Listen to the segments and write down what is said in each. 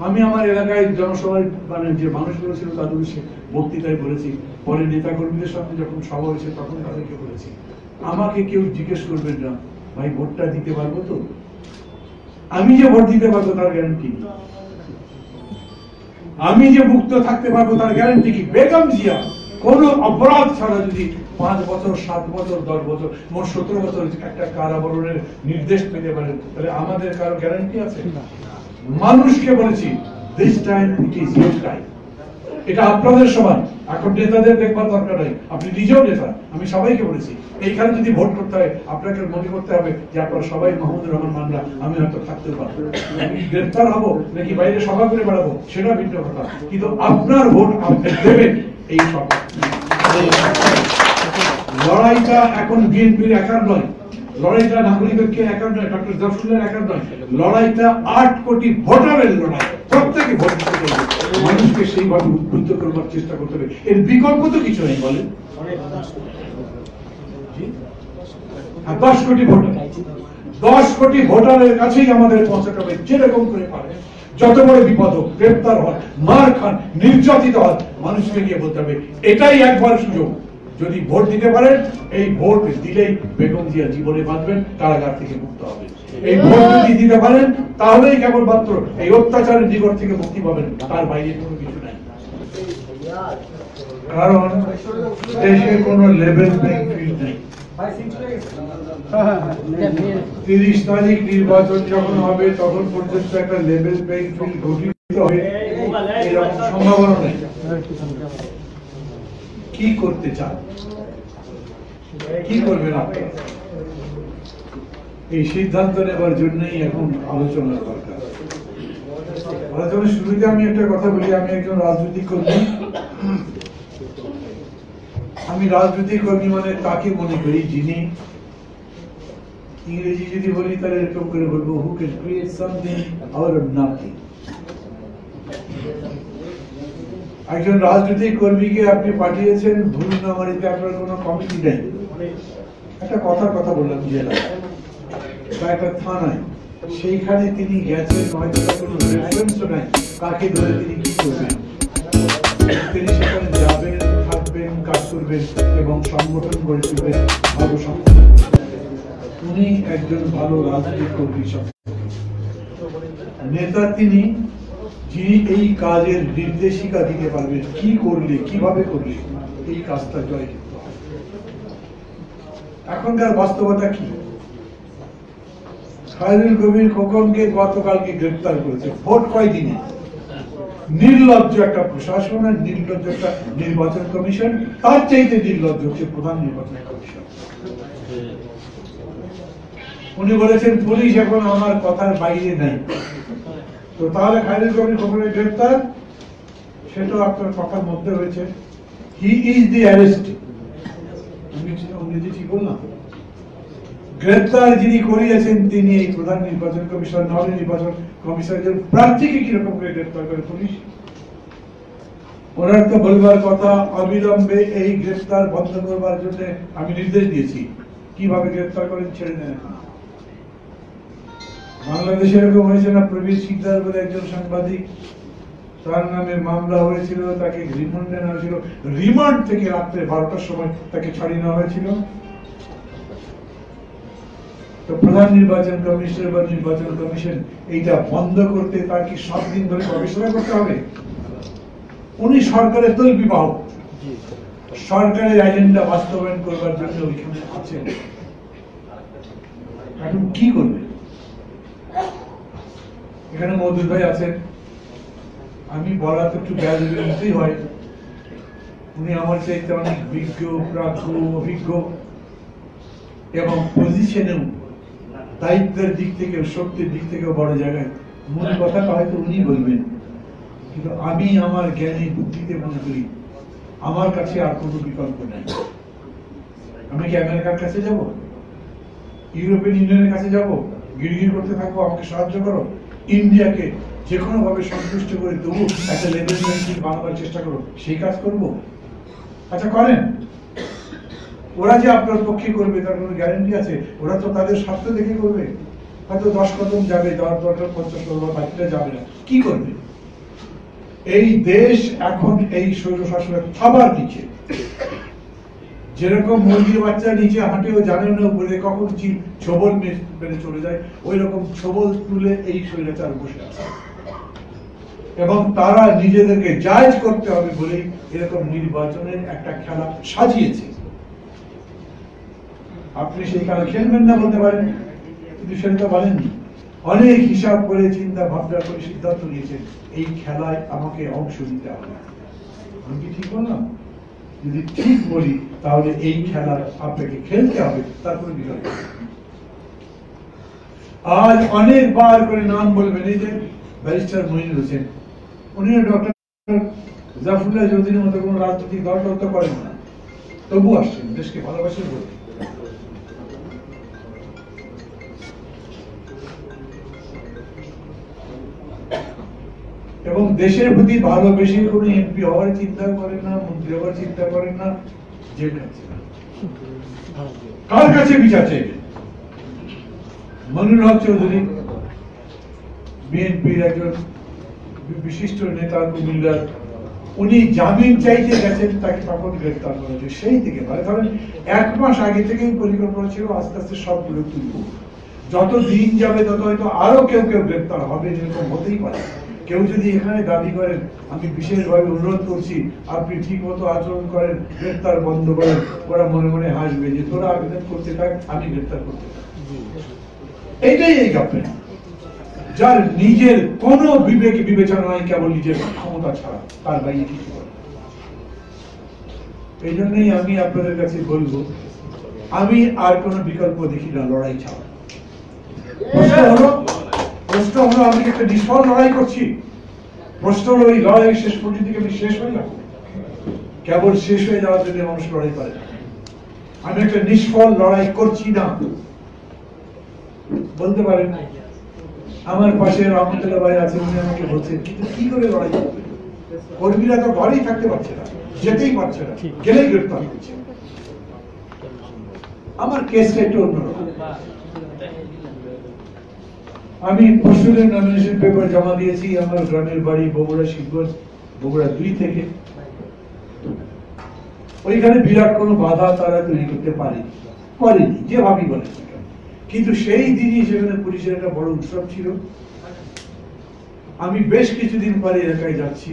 আমি আমার এলাকায় জনসভায় মানে যে মানুষগুলো ছিল তাদের বক্তৃতায় বলেছি, পরে নেতা কর্মীদের সঙ্গে যখন সভা হয়েছে তখন তাদেরকে বলেছি, আমাকে কেউ জিজ্ঞেস করবেন না ভাই ভোটটা দিতে পারবো তো, আমি যে ভোট দিতে পারবো তার গ্যারান্টি নেই, আমি যে মুক্ত থাকতে পারবো তার গ্যারান্টি কি? বেগম জিয়া কোন অপরাধ ছাড়া যদি 5 বছর 7 বছর 10 বছর মোট 17 বছর একটা কারাবরণের নির্দেশ পেতে পারেন, তাহলে আমাদের কারো গ্যারান্টি আছে? মানুষকে বলেছি this time it is your time, এটা আপনাদের সময়, এখন নেতাদের দেখবার দরকার নাই, আপনি নিজেও নেতা। আমি সবাইকে বলেছি এইখানে যদি ভোট করতে হয় আপনাকে মনে করতে হবে যে আপনারা সবাই মাহমুদুর রহমান মান্না, আমি হয়তো থাকতে পারবো, আমি গ্রেফতার হবো নাকি বাইরে সভা করে বেড়াবো সেটা ভিন্ন কথা, কিন্তু আপনার ভোট আপনি দেবেন। এই সব লড়াইটা এখন বিএনপির একার নয়, লড়াইটা নাগরিককে একার নয়, ডক্টর জাফরুল্লাহর একার নয়, লড়াইটা 8 কোটি ভোটারের লড়াই। প্রত্যেকে ভোট দিতে হবে, মানুষকে সেইভাবে উদ্বুদ্ধ করবার চেষ্টা করতে হবে, এর বিকল্প তো কিছু নেই। বলেন 10 কোটি ভোটার, 10 কোটি ভোটারের কাছেই আমাদের পৌঁছাতে হবে, যেরকম করে পারে। যত বড় বিপদ হোক, গ্রেফতার হয়, মার খান, নির্যাতিত হয়, মানুষকে গিয়ে বলতে হবে এটাই একবার সুযোগ। যদি ভোট দিতে পারেন, এই ভোট দিলেই বেগম জিয়া জীবনে বাঁচবেন, কারাগার থেকে মুক্ত হবে। এই ভোট যদি দিতে পারেন তাহলেই কেবলমাত্র এই অত্যাচারের নিকট থেকে মুক্তি পাবেন, তার বাইরে কোনো কিছু নাই। কারণ দেশে কোনো লেভেল প্লেইং ফিল্ড নেই। 30 তারিখ নির্বাচন যখন হবে তখন পর্যন্ত একটা লেভেল প্লেইং ফিল্ড গঠিত হবে এরকম সম্ভাবনা নেই। কি করতে চান, কি করবেন আপনারা, এই সিদ্ধান্ত নেবার জন্যই এখন আলোচনার দরকার। আলোচনার শুরুতে আমি একটা কথা বলি, আমি একজন রাজনৈতিক কর্মী। আমি রাজনৈতিক কর্মী মানে তাকে মনে করি যিনি, ইংরেজি যদি বলি তাহলে এরকম করে বলবো, who can create something out of nothing। একজন রাজনৈতিক কর্মীকে আপনি পাঠিয়েছেন ভুলনামারিতে, আপনার কোনো কমিটি নেই, একটা কথা বললাম জেলায় বা একটা থানায়, সেইখানে তিনি গেছেন, হয়তো কোনো রেফারেন্সও নাই কাকে ধরে তিনি কি করবেন। তিনি সেখানে যাবেন, থাকবেন, কাজ করবেন এবং সংগঠন গড়ে তুলবেন ভালো সংগঠন। উনি একজন ভালো রাজনৈতিক কর্মী নেতা, তিনি যিনি এই কাজের নির্দেশিকা দিতে পারবেন, কি করলে কিভাবে করলে এই কাজটা জয় করতে হবে। এখনকার বাস্তবতা কি? খায়রুল কবির খোকনকে গতকালকে গ্রেফতার করেছে, ভোট কয়দিনে। নির্লজ্জ একটা প্রশাসন আর নির্লজ্জ একটা নির্বাচন কমিশন, তার চাইতে নির্লজ্জ হচ্ছে প্রধান নির্বাচন কমিশন। উনি বলেছেন পুলিশ এখন আমার কথার বাইরে নাই, তো তাহলে খায়রুল কবির খোকনের গ্রেফতার সেটাও আপনার কথার মধ্যে হয়েছে। হি ইজ দি অ্যারেস্ট, ঠিক বললাম। গ্রেফতার যিনি করিয়েছেন তিনি এই প্রধান নির্বাচন কমিশন, নাহলে নির্বাচন কমিশনের প্রার্থীকে কিরকম করে গ্রেফতার করে পুলিশ? ওনার তো বলবার কথা অবিলম্বে এই গ্রেফতার বন্ধ করবার জন্য আমি নির্দেশ দিয়েছি, কিভাবে গ্রেফতার করেন ছেড়ে দেন। বাংলাদেশে এরকম হয়েছে না, প্রবীর শিকদার বলে একজন সাংবাদিক, তার নামে মামলা হয়েছিল, তাকে রিমান্ডে নেওয়া হয়েছিল, রিমান্ড থেকে রাত্রে 12টার সময় তাকে ছাড়িয়ে নেওয়া হয়েছিল। তো প্রধান নির্বাচন কমিশনার বা নির্বাচন কমিশন এইটা বন্ধ করতে তার কি 7 দিন ধরে গবেষণা করতে হবে? উনি সরকারের তলবি বাহক, সরকারের এজেন্ডা বাস্তবায়ন করবার জন্য ওইখানে আছেন। এখন কি করবে? এখানে মওদুদ ভাই আছেন, আমি বলা তো একটু ব্যাধই হয়, উনি আমার চাইতে অনেক বিজ্ঞ, প্রাজ্ঞ, অভিজ্ঞ এবং পজিশনেও দায়িত্বের দিক থেকে, শক্তির দিক থেকে বড় জায়গায়। মূল কথাটা হয়তো উনি বলবেন, কিন্তু আমি আমার জ্ঞানী বুদ্ধিতে মনে করি আমার কাছে আর কোনো বিকল্প নাই। আমি কি আমেরিকার কাছে যাব, ইউরোপিয়ান ইউনিয়নের কাছে যাব, গিরগির করতে থাকবো আমাকে সাহায্য করো? ইন্ডিয়াকে যে কোনো ভাবে সন্তুষ্ট করে তবু একটা লেভেল বানাবার চেষ্টা করো, সেই কাজ করব? আচ্ছা করেন, ওরা যে আপনার পক্ষে করবে তার কোনো গ্যারান্টি আছে? ওরা তো তাদের স্বার্থ দেখে করবে। হয়তো 10 কদম যাবে, যাওয়ার দরকার 50 কদম, বাকিটা যাবে না। কি করবে? এই দেশ এখন এই স্বৈর শাসনের থাবার নিচে। যেরকম মুরগির বাচ্চা নিচে হাঁটেও জানে না উপরে কখন ছবল মেরে চলে যায়, ওই রকম ছবল তুলে এই স্বৈরাচার বসে আছে। এবং তারা নিজেদেরকে জায়েজ করতে হবে বলেই এরকম নির্বাচনের একটা খেলা সাজিয়েছে। আপনি সেই খেলা খেলবেন না বলতে পারেন, কিন্তু সেটা বলেননি। অনেক হিসাব করে চিন্তা ভাবনা করে সিদ্ধান্ত নিয়েছেন এই খেলায় আমাকে অংশ নিতে হবে। আমি কি ঠিক বললাম? যদি ঠিক বলি তাহলে এই খেলা আপনাকে খেলতে হবে, তারপরে বিকল্প। আজ অনেকবার করে নাম বলবেন, এই যে ব্যারিস্টার মঈনুল হোসেন, উনিও ডক্টর জাফরুল্লাহ চৌধুরীর মতো কোন রাজনৈতিক দল তো করেন না, তবু আসছেন, দেশকে ভালোবাসেন বলে। এবং দেশের প্রতি ভালোবেসে কোন এমপি হওয়ার চিন্তা করেন না, মন্ত্রী হওয়ার চিন্তা করেন না, জেল খাচ্ছে না। কার কাছে বিচার চাইবেন? মনিরুল হক চৌধুরী বিএনপির একজন বিশিষ্ট নেতা, কুমিল্লার, উনি জামিন চাইতে গেছেন, তাকে তখন গ্রেফতার করা হয়েছে। সেই থেকে ধরেন 1 মাস আগে থেকেই পরিকল্পনা ছিল আস্তে আস্তে সবগুলো তুলব। যত দিন যাবে তত হয়তো আরো কেউ কেউ গ্রেফতার হবে, এরকম হতেই পারে। কেউ যদি এখানে দাবি করেন, আমি বিশেষভাবে অনুরোধ করছি আপনি ঠিক মতো আচরণ করেন, গ্রেফতার বন্ধ করেন, ওরা মনে মনে হাসবে যে তোরা আবেদন করতে থাক, আমি গ্রেফতার করতে থাক। এইটাই এই গভর্নমেন্ট, যার নিজের কোন বিবেক বিবেচনা নাই, কেবল নিজের ক্ষমতা ছাড়া তার বাইরে কিছু করে। এই জন্যই আমি আপনাদের কাছে বলবো, আমি আর কোন বিকল্প দেখি না লড়াই ছাড়া। প্রশ্ন হলো আমি একটা নিষ্ফল লড়াই করছি। প্রশ্ন হলো এই লড়াই শেষ পর্যন্ত আমি শেষ হয়ে যাবো? কেবল শেষ হয়ে যাওয়ার জন্য মানুষ লড়াই করে না। আমি একটা নিষ্ফল লড়াই করছি না বলতে পারেন। আমার পাশে রহমতুল্লাহ ভাই আছেন, উনি আমাকে বলছেন কিন্তু কি করে লড়াই করবে? কর্মীরা তো ঘরেই থাকতে পারছে না, যেতেই পারছে না, গেলেই গ্রেফতার করছে। আমার কেসটা একটু অন্যরকম। আমি পরশুদিন নমিনেশন পেপার জমা দিয়েছি। আমার গ্রামের বাড়ি বগুড়া শিবগঞ্জ, বগুড়া 2 থেকে। ওইখানে বিরাট কোনো বাধা তারা তৈরি করতে পারেনি, যেভাবে বলে। কিন্তু সেই দিনই সেখানে পুলিশের একটা বড় উৎসব ছিল। আমি বেশ কিছুদিন পরে এলাকায় যাচ্ছি।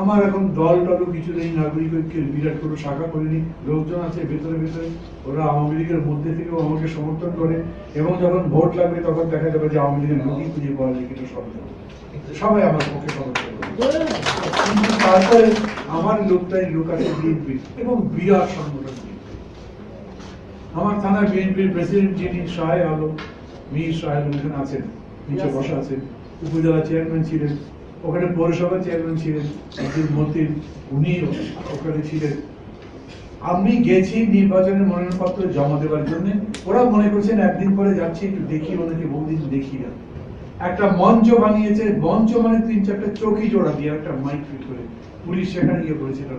আমার এখন দল টলও কিছু নেই, নাগরিক ঐক্যের বিরাট কোনো শাখা করেনি, লোকজন আছে ভেতরে ভেতরে, ওরা আওয়ামী লীগের মধ্যে থেকেও আমাকে সমর্থন করে। এবং যখন ভোট লাগবে তখন দেখা যাবে যে আওয়ামী লীগের লোকই খুঁজে পাওয়া যায় কিন্তু সবাই আমার পক্ষে সমর্থন করে। কিন্তু তারপরে আমার লোকটাই লোক আছে বিএনপি এবং বিরাট সংগঠন। আমার থানা বিএনপির প্রেসিডেন্ট যিনি শাহে আলম, মীর শাহে আলম এখানে আছেন, নিচে বসা আছেন। উপজেলা চেয়ারম্যান ছিলেন, ওখানে পৌরসভা চেয়ারম্যান ছিলেন, মতিন, উনি ওখানে ছিলেন। আমি গেছি নির্বাচনের মনোনয়নপত্র জমা দেওয়ার জন্য। ওরা মনে করছেন একদিন পরে যাচ্ছি, একটু দেখি, ওনাকে বহুদিন দেখি না। একটা মঞ্চ বানিয়েছে, মঞ্চ মানে 3-4টা চৌকি জোড়া দিয়ে একটা মাইক ফিট করে পুলিশ সেখানে গিয়ে বলেছিল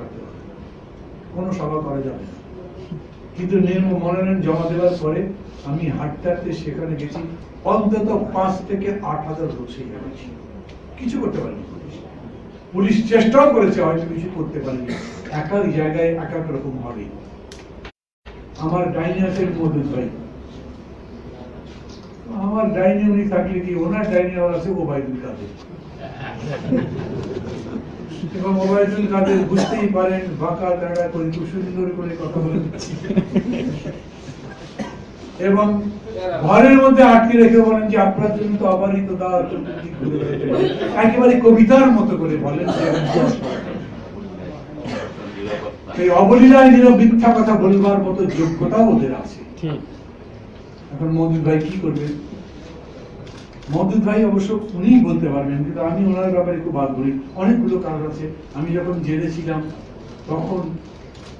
কোনো সভা করা যাবে না। কিন্তু মনোনয়ন জমা দেওয়ার পরে আমি হাঁটতে হাঁটতে সেখানে গেছি, অন্তত 5 থেকে 8,000 লোক সেখানে ছিল। কিছু করতে পারেনি পুলিশ, চেষ্টাও করেছে, হয়তো কিছু করতে পারেনি। এক এক জায়গায় এক এক রকম ভাবে। আমার ডাইনি আছেন মজুদ ভাই, আমার ডাইনি উনি থাকলে কি, ওনার ডাইনি আছে ওবায়দুল কাদের। এবং ওবায়দুল কাদের বুঝতেই পারেন, বাঁকা টাকা করে খুব সুন্দর করে কথা বলে এবং ঘরের মধ্যে আটকে রেখে বলেন যে আপনার জন্য তো আবারই তো একেবারে কবিতার মতো করে বলেন যে এই অবলীলায় মিথ্যা কথা বলবার মতো যোগ্যতাও ওদের আছে। এখন মওদুদ ভাই কি করবেন? মওদুদ ভাই অবশ্য উনি বলতে পারবেন, কিন্তু আমি ওনার ব্যাপারে খুব বাদ করি। অনেকগুলো কারণ আছে। আমি যখন জেলে ছিলাম তখন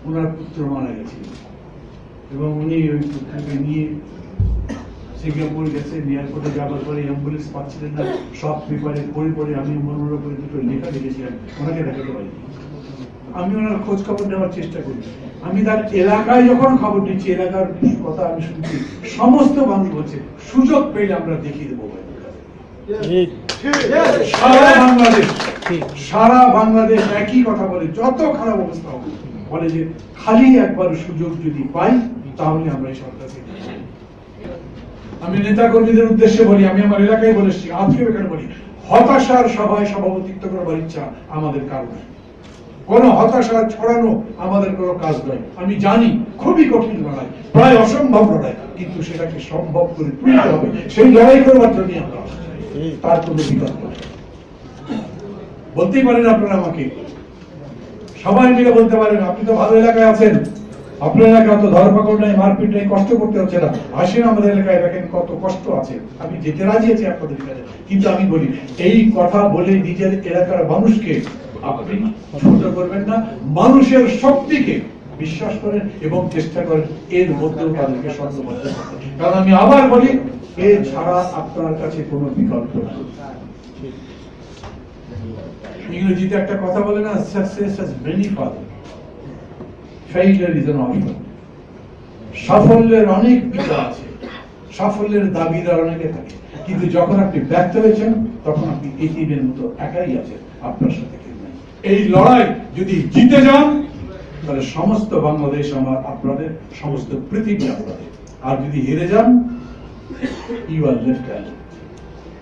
ওনার পুত্র মারা গেছিল এবং উনি ওই পুত্রকে নিয়ে সিঙ্গাপুর গেছে। এয়ারপোর্টে যাওয়ার পরে অ্যাম্বুলেন্স পাচ্ছিলেন না, সব পেপারে পড়ে আমি মনোর উপরে দুটো লেখা লিখেছিলাম, ওনাকে দেখাতে পারিনি। আমি ওনার খোঁজ খবর নেওয়ার চেষ্টা করি। আমি তার এলাকায় যখন খবর নিচ্ছি, এলাকার কথা আমি শুনছি, সমস্ত মানুষ বলছে সুযোগ পেলে আমরা দেখিয়ে দেবো। সারা বাংলাদেশ একই কথা বলে, যত খারাপ অবস্থা হবে বলে যে খালি একবার সুযোগ যদি পাই তাহলে আমরা এই সরকারকে। আমি নেতা কর্মীদের উদ্দেশ্যে বলি, আমি আমার এলাকায় বলেছি, আজকেও এখানে বলি, হতাশার সভায় সভাপতিত্ব করবার ইচ্ছা আমাদের কারণ নয়। কোন হতাশা ছড়ানো আমাদের কোনো কাজ নয়। আমি জানি খুবই কঠিন লড়াই, প্রায় অসম্ভব লড়াই, কিন্তু সেটাকে সম্ভব করে তুলতে হবে। সেই লড়াই করবার জন্য আমরা তার কোনো বিকল্প নেই। বলতেই পারেন আপনারা আমাকে, সবাই মিলে বলতে পারেন, আপনি তো ভালো এলাকায় আছেন, আপনার এলাকায় তো ধরপাকড় নাই, মারপিট নাই, কষ্ট করতে হচ্ছে না, আসেন আমাদের এলাকায়, দেখেন কত কষ্ট আছে। আমি যেতে রাজি আছি আপনাদের কাছে, কিন্তু আমি বলি এই কথা বলে নিজের এলাকার মানুষকে আপনি ছোট করবেন না। মানুষের শক্তিকে বিশ্বাস করেন এবং চেষ্টা করেন এর মধ্যেও তাদেরকে সন্দেহ। কারণ আমি আবার বলি, এর ছাড়া আপনার কাছে কোনো বিকল্প নেই। ইংরেজিতে একটা কথা বলে না, success has many father, failure is an option. সাফল্যের অনেক পিতা আছে, সাফল্যের দাবিদার অনেকে থাকে, কিন্তু যখন আপনি ব্যর্থ হয়েছেন তখন আপনি এতিমের মতো একাই আছেন, আপনার সাথে কেউ নেই। এই লড়াই যদি জিতে যান তাহলে সমস্ত বাংলাদেশ আমার আপনাদের, সমস্ত পৃথিবী আপনাদের। আর যদি হেরে যান, ইউ আর লেফট হ্যান্ড।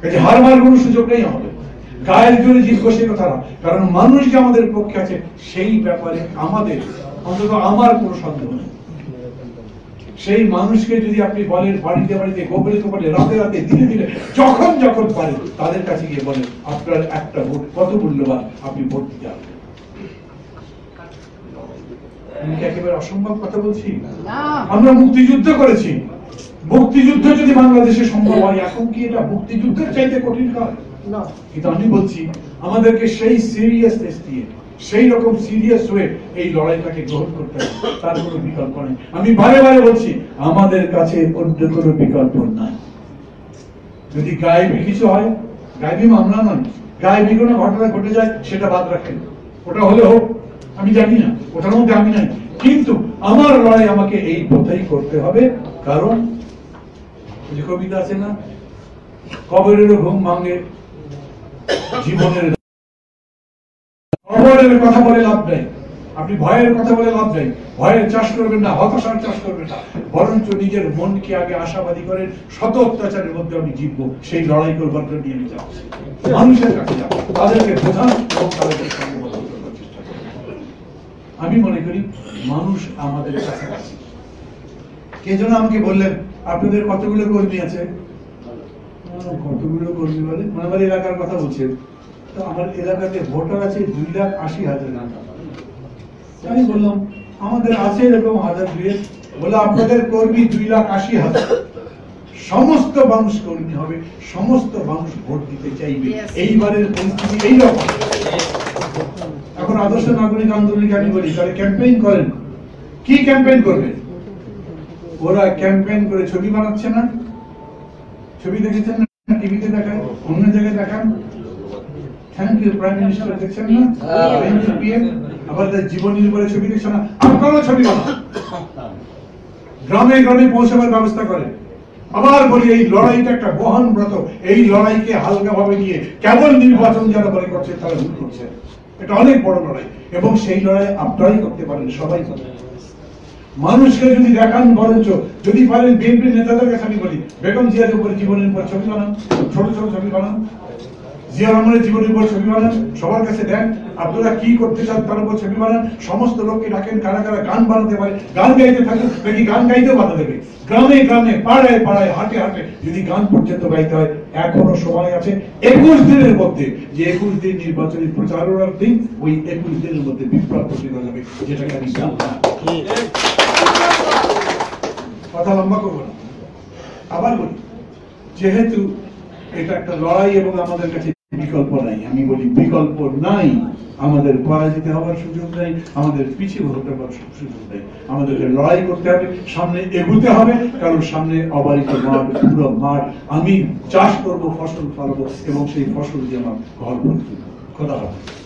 কাজে হারবার কোনো সুযোগ নেই আমাদের। গায়ের জোরে জিতবো সে কথা না, কারণ মানুষ যে আমাদের পক্ষে আছে সেই ব্যাপারে আমাদের, অন্তত আমার কোনো সন্দেহ নেই। সেই মানুষকে যদি আপনি বলেন বাড়িতে বাড়িতে, গোপনে গোপনে, রাতে রাতে, দিনে দিনে, যখন যখন পারেন তাদের কাছে গিয়ে বলেন আপনার একটা ভোট কত মূল্যবান, আপনি ভোট দিতে আসবেন। আমি কি একেবারে অসম্ভব কথা বলছি? আমরা মুক্তিযুদ্ধ করেছি, মুক্তিযুদ্ধ যদি বাংলাদেশে সম্ভব হয়, এখন কি এটা মুক্তিযুদ্ধের চাইতে কঠিন কাজ? না। কিন্তু আমি বলছি আমাদেরকে সেই সিরিয়াসনেস দিয়ে, সেই রকম সিরিয়াস হয়ে এই লড়াইটাকে গ্রহণ করতে হবে, তার কোনো বিকল্প নেই। আমি বারে বারে বলছি আমাদের কাছে অন্য কোনো বিকল্প নাই। যদি গায়েবী কিছু হয়, গায়েবী মামলা নয়, গায়েবী কোনো ঘটনা ঘটে যায় সেটা বাদ রাখেন, ওটা হলে হোক, আমি জানি না, ওটার মধ্যে আমি নাই। কিন্তু আমার লড়াই আমাকে এই পথেই করতে হবে। কারণ যে কবিতা আছে না, কবরেরও ঘুম ভাঙে জীবনের। কবরের কথা বলে লাভ নেই, আপনি ভয়ের কথা বলে লাভ নেই। ভয়ের চাষ করবেন না, হতাশার চাষ করবেন না, বরঞ্চ নিজের মনকে আগে আশাবাদী করেন, শত অত্যাচারের মধ্যে আমি জিতবো, সেই লড়াই করবার জন্য নিয়ে যাও, মানুষের কাছে যাও, তাদেরকে বোঝান এবং তাদেরকে সংগঠিত করবার চেষ্টা করেন। আমি মনে করি মানুষ আমাদের কাছাকাছি। কে যেন আমাকে বললেন আপনাদের কতগুলো কর্মী আছে? কতগুলো কর্মী বলে, মানে আমার এলাকার কথা বলছেন। তো আমার এলাকাতে ভোটার আছে 2,80,000। আমি বললাম আমাদের আছে এরকম 1,000-2,000। বলে আপনাদের কর্মী 2,80,000। সমস্ত মানুষ কর্মী হবে, সমস্ত মানুষ ভোট দিতে চাইবে। এইবারের পরিস্থিতি এইরকম। এখন আদর্শ নাগরিক আন্দোলনকে আমি বলি তাহলে ক্যাম্পেইন করেন। কি ক্যাম্পেইন করবেন? ওরা ক্যাম্পেইন করে ছবি বানাচ্ছে না? ছবি দেখেছেন না? টিভিতে দেখান, অন্য জায়গায় দেখান। থ্যাংক ইউ প্রাইম মিনিস্টার, দেখছেন না? আবার জীবনের উপরে ছবি দেখছেন না? আপনারাও ছবি বানান, গ্রামে গ্রামে পৌঁছাবার ব্যবস্থা করেন। আবার বলি এই লড়াইটা একটা বহন ব্রত। এই লড়াইকে হালকা ভাবে নিয়ে কেবল নির্বাচন যারা বলে করছে তারা ভুল করছে। এটা অনেক বড় লড়াই এবং সেই লড়াই আপনারাই করতে পারেন, সবাই করতে পারেন। মানুষকে যদি দেখান, বরঞ্চ যদি পারেন বিএনপি নেতাদের কাছে আমি বলি বেগম জিয়ার উপর, জীবনের উপর ছবি বানান, ছোট ছোট ছবি বানান, জিয়া রহমানের জীবনের উপর ছবি বানান, সবার কাছে দেন আপনারা কি করতে চান তার উপর ছবি বানান। সমস্ত লোককে ডাকেন, কারা কারা গান বানাতে পারে গান গাইতে থাকুন, নাকি গান গাইতেও বাধা দেবে। গ্রামে গ্রামে, পাড়ায় পাড়ায়, হাটে হাটে যদি গান পর্যন্ত গাইতে হয়, এখনো সময় আছে 21 দিনের মধ্যে। যে 21 দিন নির্বাচনী প্রচারণার দিন, ওই 21 দিনের মধ্যে বিপ্লব ঘটিয়ে যাবে, যেটাকে আমি জানতাম। কথা লম্বা করবো না, আবার বলি যেহেতু এটা একটা লড়াই এবং আমাদের কাছে বিকল্প নাই, আমি বলি বিকল্প নাই। আমাদের পরাজিত হওয়ার সুযোগ নেই, আমাদের পিছিয়ে হতে পারার সুযোগ নেই। আমাদেরকে লড়াই করতে হবে, সামনে এগোতে হবে, কারণ সামনে অবারিত মাঠ, পুরো মাঠ। আমি চাষ করবো, ফসল ফলাবো এবং সেই ফসল দিয়ে আমার ঘর ভরে তুলবো। খোদা হাফেজ।